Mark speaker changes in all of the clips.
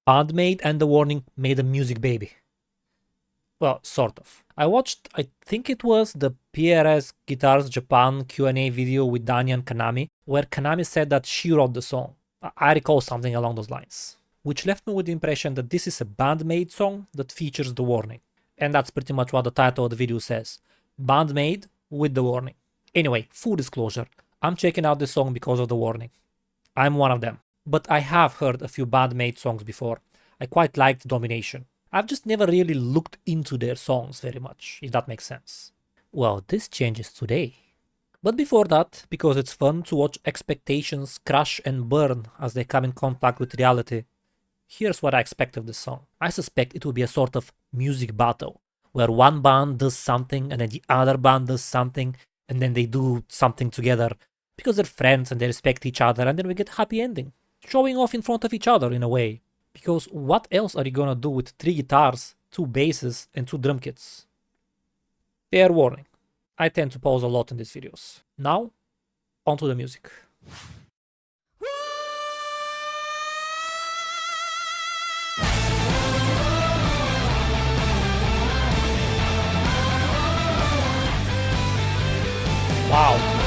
Speaker 1: BAND-MAID and The Warning made a music baby. Well, sort of. I watched, I think it was the PRS Guitars Japan Q&A video with Dani and Kanami, where Kanami said that she wrote the song. I recall something along those lines, which left me with the impression that this is a BAND-MAID song that features The Warning. And that's pretty much what the title of the video says. BAND-MAID with The Warning. Anyway, full disclosure, I'm checking out this song because of The Warning. I'm one of them. But I have heard a few BAND-MAID songs before. I quite liked Domination. I've just never really looked into their songs very much, if that makes sense. Well, this changes today. But before that, because it's fun to watch expectations crash and burn as they come in contact with reality, here's what I expect of this song. I suspect it will be a sort of music battle, where one band does something and then the other band does something, and then they do something together, because they're friends and they respect each other, and then we get a happy ending. Showing off in front of each other in a way. Because what else are you gonna do with 3 guitars, 2 basses, and 2 drum kits? Fair warning, I tend to pause a lot in these videos. Now, onto the music. Wow.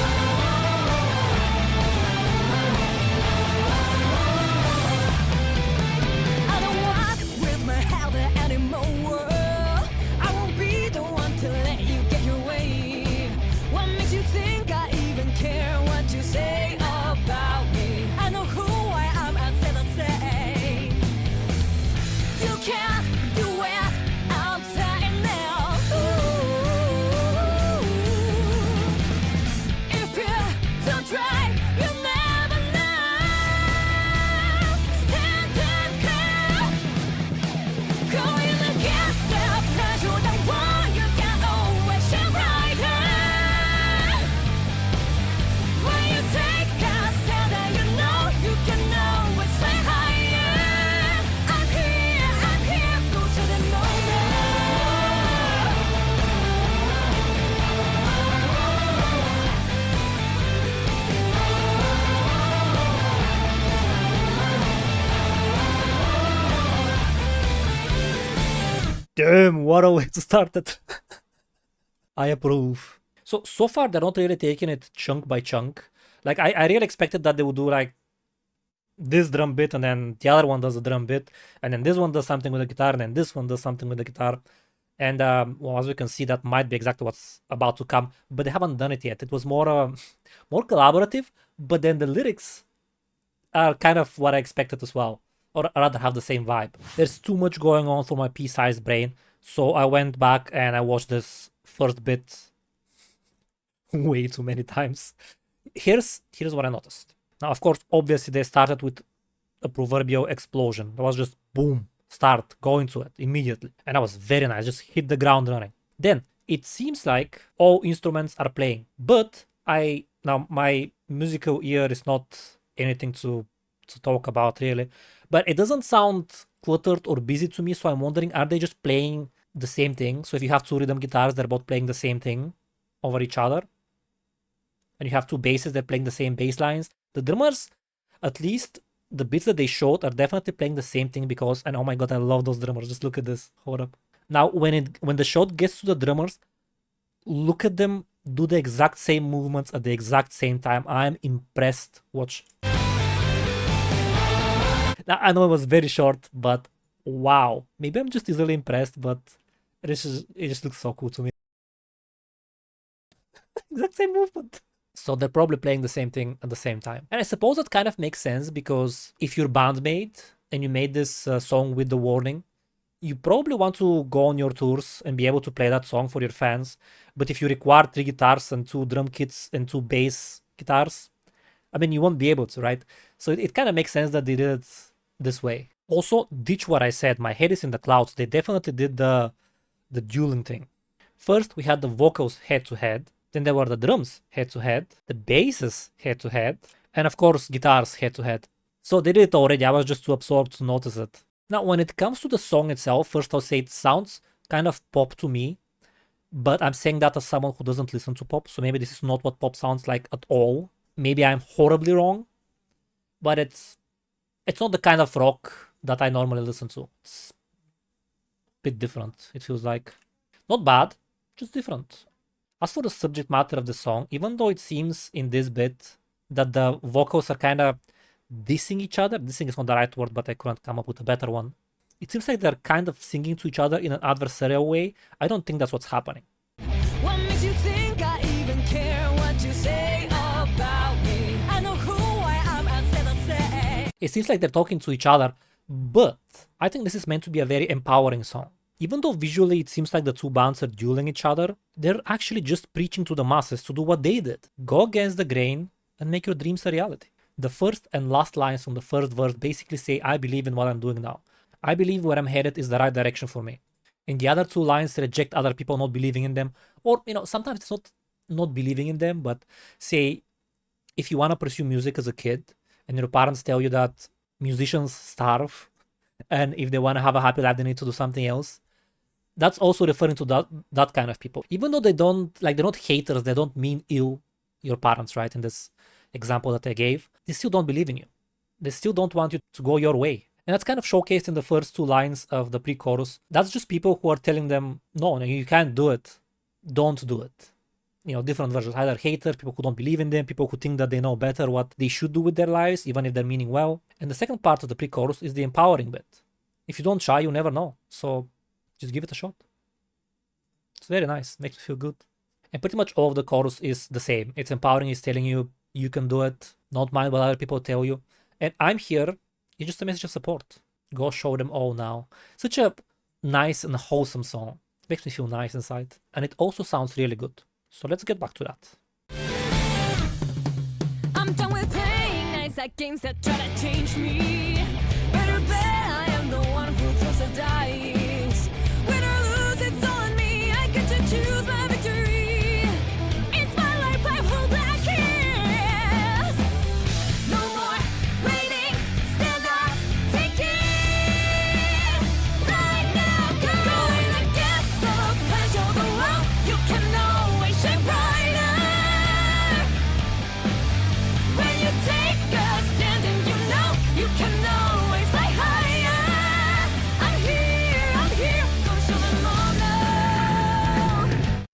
Speaker 1: Damn, what a way to start it. I approve. So far they're not really taking it chunk by chunk. Like I really expected that they would do like this drum bit and then the other one does a drum bit and then this one does something with the guitar and then this one does something with the guitar. And well, as we can see, that might be exactly what's about to come, but they haven't done it yet. It was more more collaborative, but then the lyrics are kind of what I expected as well, or rather have the same vibe. There's too much going on for my pea-sized brain, so I went back and I watched this first bit way too many times. Here's what I noticed. Now, of course, obviously they started with a proverbial explosion. It was just boom, start, go into it immediately. And that was very nice, just hit the ground running. Then it seems like all instruments are playing, but now my musical ear is not anything to talk about really, but it doesn't sound cluttered or busy to me, so I'm wondering, are they just playing the same thing? So if you have 2 rhythm guitars, they're both playing the same thing over each other, and you have 2 basses, they're playing the same bass lines. The drummers, at least the bits that they showed, are definitely playing the same thing, because, and oh my god, I love those drummers. Just look at this. Hold up. Now, when the shot gets to the drummers, look at them do the exact same movements at the exact same time. I'm impressed. Watch. Now, I know it was very short, but wow. Maybe I'm just easily impressed, but it just looks so cool to me. Exact same movement. So they're probably playing the same thing at the same time. And I suppose that kind of makes sense, because if you're BAND-MAID and you made this song with The Warning, you probably want to go on your tours and be able to play that song for your fans. But if you require 3 guitars and 2 drum kits and 2 bass guitars, I mean, you won't be able to, right? So it kind of makes sense that they did it this way. Also, ditch what I said, my head is in the clouds. They definitely did the dueling thing. First, we had the vocals head-to-head. Then there were the drums head-to-head, the basses head-to-head, and of course guitars head-to-head. So they did it already, I was just too absorbed to notice it. Now when it comes to the song itself, first I'll say it sounds kind of pop to me, but I'm saying that as someone who doesn't listen to pop, so maybe this is not what pop sounds like at all. Maybe I'm horribly wrong, but it's not the kind of rock that I normally listen to. It's a bit different, it feels like. Not bad, just different. As for the subject matter of the song, even though it seems in this bit that the vocals are kind of dissing each other, dissing is not the right word, but I couldn't come up with a better one. It seems like they're kind of singing to each other in an adversarial way. I don't think that's what's happening.
Speaker 2: What makes you think I even care what you say about me? I know who I am and say the same.
Speaker 1: It seems like they're talking to each other, but I think this is meant to be a very empowering song. Even though visually it seems like the two bands are dueling each other, they're actually just preaching to the masses to do what they did. Go against the grain and make your dreams a reality. The first and last lines from the first verse basically say, I believe in what I'm doing now. I believe where I'm headed is the right direction for me. And the other two lines reject other people not believing in them. Or, sometimes it's not believing in them, but say, if you want to pursue music as a kid and your parents tell you that musicians starve and if they want to have a happy life, they need to do something else. That's also referring to that kind of people. Even though they're not haters, they don't mean ill, your parents, right? In this example that I gave, they still don't believe in you. They still don't want you to go your way. And that's kind of showcased in the first two lines of the pre-chorus. That's just people who are telling them, no, you can't do it. Don't do it. Different versions. Either haters, people who don't believe in them, people who think that they know better what they should do with their lives, even if they're meaning well. And the second part of the pre-chorus is the empowering bit. If you don't try, you never know. So just give it a shot. It's very nice. Makes me feel good. And pretty much all of the chorus is the same. It's empowering. It's telling you you can do it. Don't mind what other people tell you. And I'm here. It's just a message of support. Go show them all now. Such a nice and wholesome song. It makes me feel nice inside. And it also sounds really good. So let's get back to that.
Speaker 2: I'm done with playing nice at games that try to change me. Better bet I am the one who throws the dice. Win or lose, it's on me. I get to choose my victory. It's my life, I hold that kiss. No more waiting, stand up, take it. Right now, going against the plan, show the world you can always shine brighter. When you take a stand and you know you can always fly higher. I'm here, go show them all now.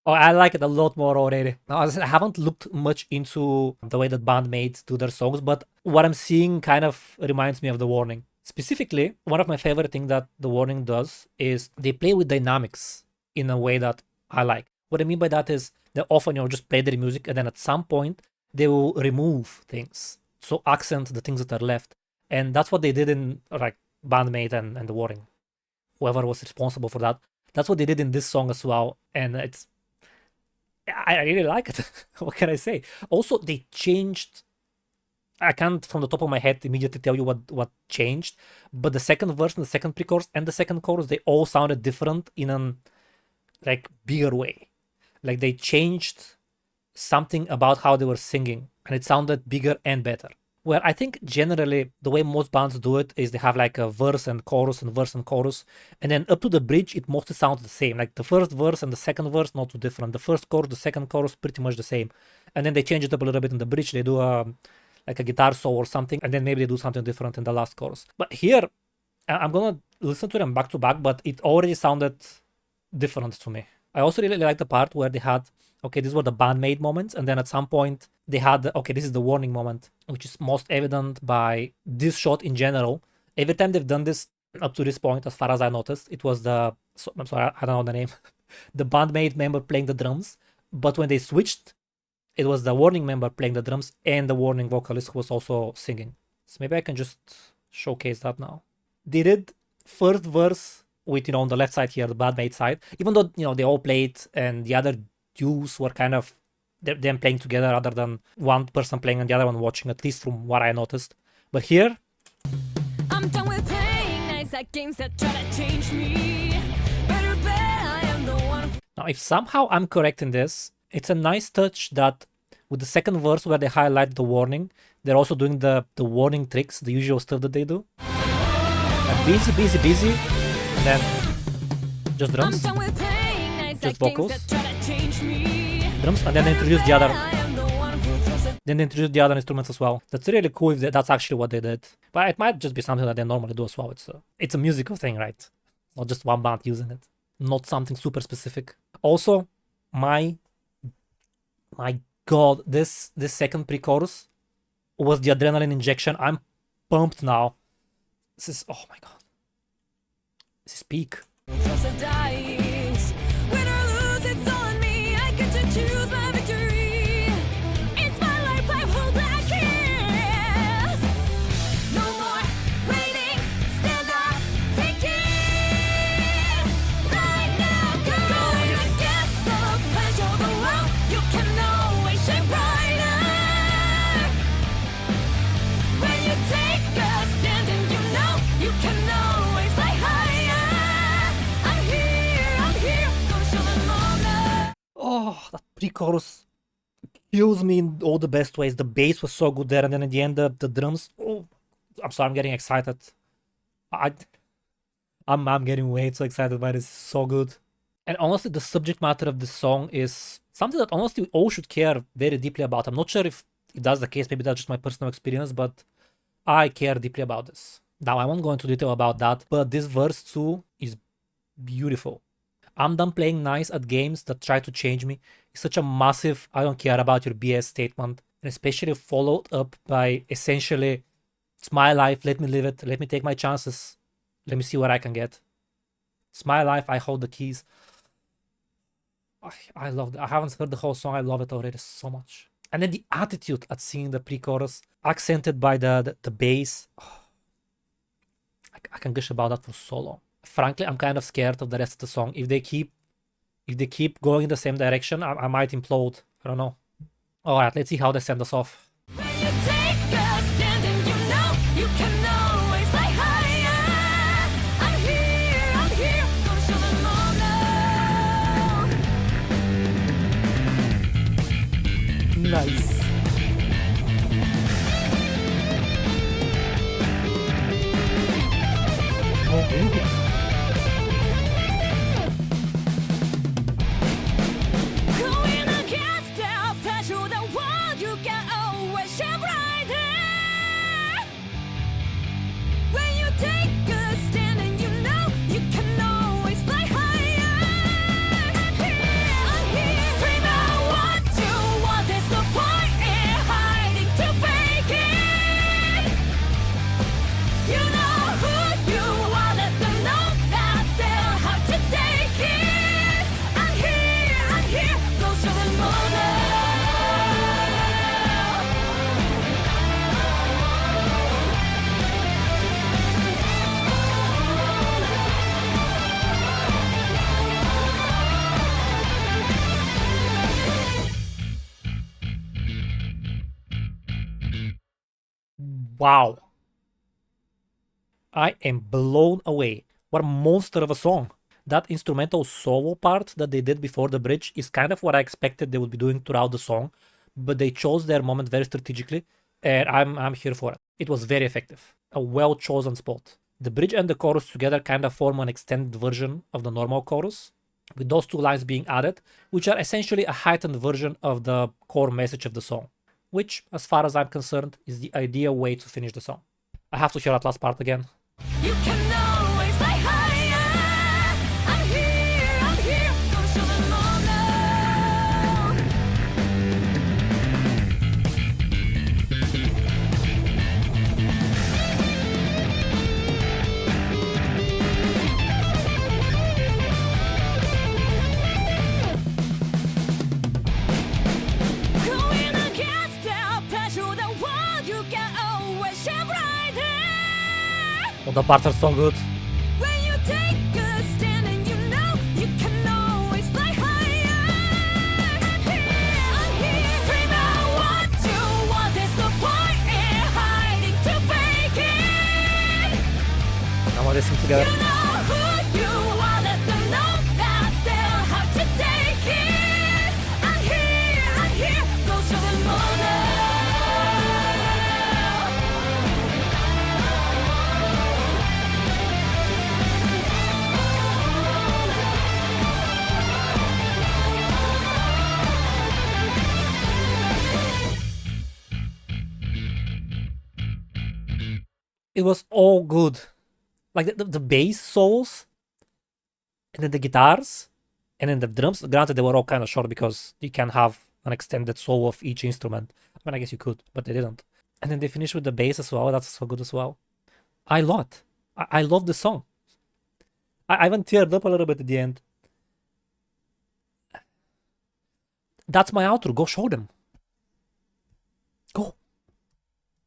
Speaker 1: Oh, I like it a lot more already. Now, I haven't looked much into the way that BAND-MAID do their songs, but what I'm seeing kind of reminds me of The Warning. Specifically, one of my favorite things that The Warning does is they play with dynamics in a way that I like. What I mean by that is they often just play their music and then at some point they will remove things. So accent the things that are left. And that's what they did in like BAND-MAID and The Warning. Whoever was responsible for that. That's what they did in this song as well. And I really like it. What can I say? Also, they changed. I can't from the top of my head immediately tell you what changed. But the second verse and the second pre-chorus and the second chorus, they all sounded different in a bigger way. Like they changed something about how they were singing and it sounded bigger and better. Where I think generally the way most bands do it is they have like a verse and chorus and verse and chorus, and then up to the bridge it mostly sounds the same. Like the first verse and the second verse not too different. The first chorus, the second chorus pretty much the same, and then they change it up a little bit in the bridge. They do like a guitar solo or something, and then maybe they do something different in the last chorus. But here I'm gonna listen to them back to back, but it already sounded different to me. I also really like the part where they had, okay, these were the BAND-MAID moments, and then at some point they had, okay, this is the warning moment, which is most evident by this shot in general. Every time they've done this up to this point, as far as I noticed, it was I'm sorry, I don't know the name, the BAND-MAID member playing the drums, but when they switched, it was the warning member playing the drums and the warning vocalist who was also singing. So maybe I can just showcase that now. They did first verse with, on the left side here, the BAND-MAID side, even though, they all played and the other duos were kind of them playing together rather than one person playing and the other one watching, at least from what I noticed. But here,
Speaker 2: I'm done with playing nice at games that try to change me. Better bet I am the one.
Speaker 1: now if somehow I'm correct in this, it's a nice touch that with the second verse where they highlight the warning, they're also doing the warning tricks, the usual stuff that they do. Like busy, busy, busy, and then just drums, just vocals, drums, and then they introduce the other Then they introduced the other instruments as well. That's really cool if that's actually what they did. But it might just be something that they normally do as well. It's a musical thing, right? Not just one band using it. Not something super specific. Also, my god, this second pre-chorus was the adrenaline injection. I'm pumped now. This is, oh my god. This is peak.
Speaker 2: Toss the dice. Win or lose, it's all on me. I get to choose my victory. It's my life, I hold that kiss. No more waiting, stand up, take it. Right now, go. Going against the plans of the world, you can always shine brighter. When you take a stand and you know you can always fly higher. I'm here, go show them all now.
Speaker 1: Oh, that pre-chorus kills me in all the best ways. The bass was so good there, and then at the end, the drums. Oh, I'm sorry, I'm getting excited. I'm getting way too excited by this. It's so good. And honestly, the subject matter of this song is something that honestly we all should care very deeply about. I'm not sure if that's the case. Maybe that's just my personal experience, but I care deeply about this. Now, I won't go into detail about that, but this verse 2 is beautiful. I'm done playing nice at games that try to change me. It's such a massive, I don't care about your BS statement, and especially followed up by essentially, it's my life, let me live it, let me take my chances, let me see what I can get. It's my life, I hold the keys. I love it. I haven't heard the whole song, I love it already so much. And then the attitude at singing the pre-chorus, accented by the bass. Oh, I can gush about that for so long. Frankly, I'm kind of scared of the rest of the song. If they keep going in the same direction, I might implode. I don't know. Alright, let's see how they send us off.
Speaker 2: When you take a stand and you know you can always fly higher. I'm here, go show them all now.
Speaker 1: Nice.
Speaker 2: Going against the pressure of the world, you can always shine brighter. When you take a stand and you know you can always fly higher. I'm here, scream out what you want. There's no point in hiding to fake it. You know who you are, let them know that they'll have to take it. I'm here, go show them all now.
Speaker 1: Wow. I am blown away. What a monster of a song. That instrumental solo part that they did before the bridge is kind of what I expected they would be doing throughout the song, but they chose their moment very strategically, and I'm here for it. It was very effective. A well-chosen spot. The bridge and the chorus together kind of form an extended version of the normal chorus, with those two lines being added, which are essentially a heightened version of the core message of the song, which, as far as I'm concerned, is the ideal way to finish the song. I have to hear that last part again.
Speaker 2: You can always fly higher. I'm here, go show them all now. Going against the pressure of the world, you can always shine brighter.
Speaker 1: Oh, the parts are so good.
Speaker 2: When you take a stand and you know you can always fly higher. I'm here, scream out what you want. There's no point in hiding to fake it.
Speaker 1: Now we're listening together.
Speaker 2: You know who you are, let them know that they'll have to take it. I'm here, go show them all now.
Speaker 1: It was all good. Like the bass solos, and then the guitars, and then the drums. Granted, they were all kind of short because you can have an extended solo of each instrument. I mean, I guess you could, but they didn't. And then they finished with the bass as well. That's so good as well. I love the song. I even teared up a little bit at the end. That's my outro. Go show them.